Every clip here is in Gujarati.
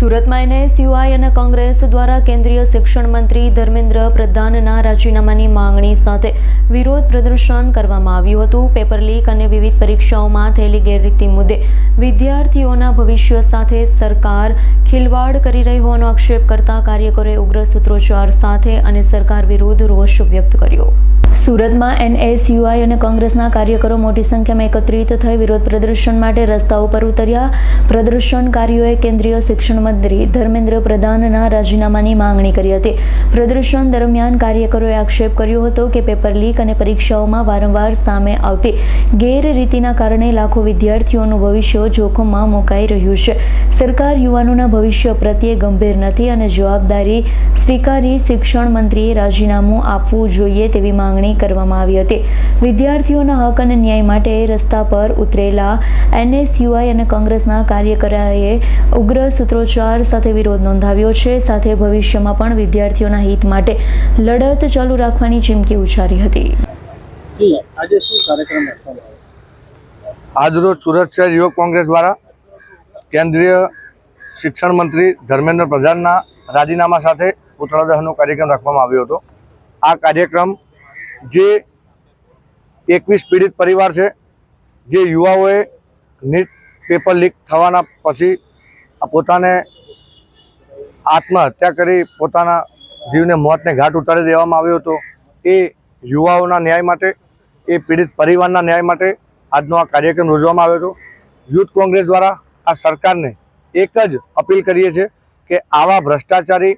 સુરતમાં એનએસયુઆઈ અને કોંગ્રેસ દ્વારા કેન્દ્રીય શિક્ષણ મંત્રી ધર્મેન્દ્ર પ્રધાનના રાજીનામાની માંગણી સાથે વિરોધ પ્રદર્શન કરવામાં આવ્યું હતું। પેપર લીક અને વિવિધ પરીક્ષાઓમાં થયેલી ગેરરીતિ મુદ્દે વિદ્યાર્થીઓના ભવિષ્ય સાથે સરકાર ખિલવાડ કરી રહી હોવાનો આક્ષેપ કરતા કાર્યકરોએ ઉગ્ર સૂત્રોચ્ચાર સાથે અને સરકાર વિરુદ્ધ રોષ વ્યક્ત કર્યો। સુરતમાં એનએસયુઆઈ અને કોંગ્રેસના કાર્યકરો મોટી સંખ્યામાં એકત્રિત થઈ વિરોધ પ્રદર્શન માટે રસ્તા ઉપર ઉતર્યા। પ્રદર્શનકારીઓએ કેન્દ્રીય શિક્ષણ મંત્રી ધર્મેન્દ્ર પ્રધાનના રાજીનામાની માંગણી કરી હતી। પ્રદર્શન દરમિયાન કાર્યકરોએ આક્ષેપ કર્યો હતો કે પેપર લીક અને પરીક્ષાઓમાં વારંવાર સામે આવતી ગેરરીતિના કારણે લાખો વિદ્યાર્થીઓનું ભવિષ્ય જોખમમાં મુકાઈ રહ્યું છે। સરકાર યુવાનોના ભવિષ્ય પ્રત્યે ગંભીર નથી અને જવાબદારી સ્વીકારી શિક્ષણ મંત્રીએ રાજીનામું આપવું જોઈએ તેવી માંગણી કરવામાં આવી હતી। વિદ્યાર્થીઓના હક અને ન્યાય માટે રસ્તા પર ઉતરેલા એનએસયુઆઈ અને કોંગ્રેસના કાર્યકરોએ ઉગ્ર સૂત્રોચ્ચાર સાથે વિરોધ નોંધાવ્યો છે। સાથે ભવિષ્યમાં પણ વિદ્યાર્થીઓના હિત માટે લડત ચાલુ રાખવાની ચીમકી ઉચ્ચારી હતી। આજરોજ સુરત શહેર યુવક કોંગ્રેસ દ્વારા કેન્દ્રીય શિક્ષણ મંત્રી ધર્મેન્દ્ર પ્રધાનના રાજીનામા સાથે પુતળા દહનનો કાર્યક્રમ રાખવામાં આવ્યો હતો। આ કાર્યક્રમ જે 21 પીડિત પરિવાર છે, જે યુવાઓએ નીટ પેપર લીક થવાના પછી પોતાને આત્મહત્યા કરી પોતાના જીવને મોતને ઘાટ ઉતારી દેવામાં આવ્યો હતો, એ યુવાઓના ન્યાય માટે, એ પીડિત પરિવારના ન્યાય માટે આજનો આ કાર્યક્રમ યોજવામાં આવ્યો હતો। યુથ કોંગ્રેસ દ્વારા આ સરકારને એક જ અપીલ કરીએ છીએ કે આવા ભ્રષ્ટાચારી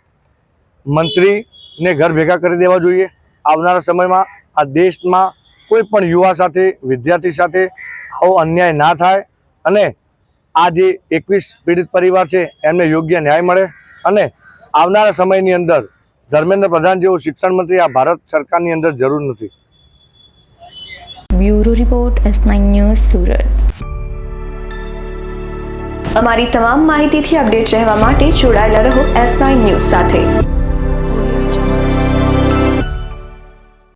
મંત્રીને ઘર ભેગા કરી દેવા જોઈએ। આવનારા સમયમાં આ દેશમાં કોઈ પણ યુવા સાથે, વિદ્યાર્થી સાથે આવો અન્યાય ના થાય અને આ જે 21 પીડિત પરિવાર છે એમને યોગ્ય ન્યાય મળે અને આવનારા સમયની અંદર ધર્મેન્દ્ર પ્રધાન જેવો શિક્ષણ મંત્રી આ ભારત સરકારની અંદર જરૂર નથી। Bureau report S9 news Surat. અમારી તમામ માહિતીથી અપડેટ રહેવા માટે જોડાયેલા રહો S9 ન્યૂઝ સાથે।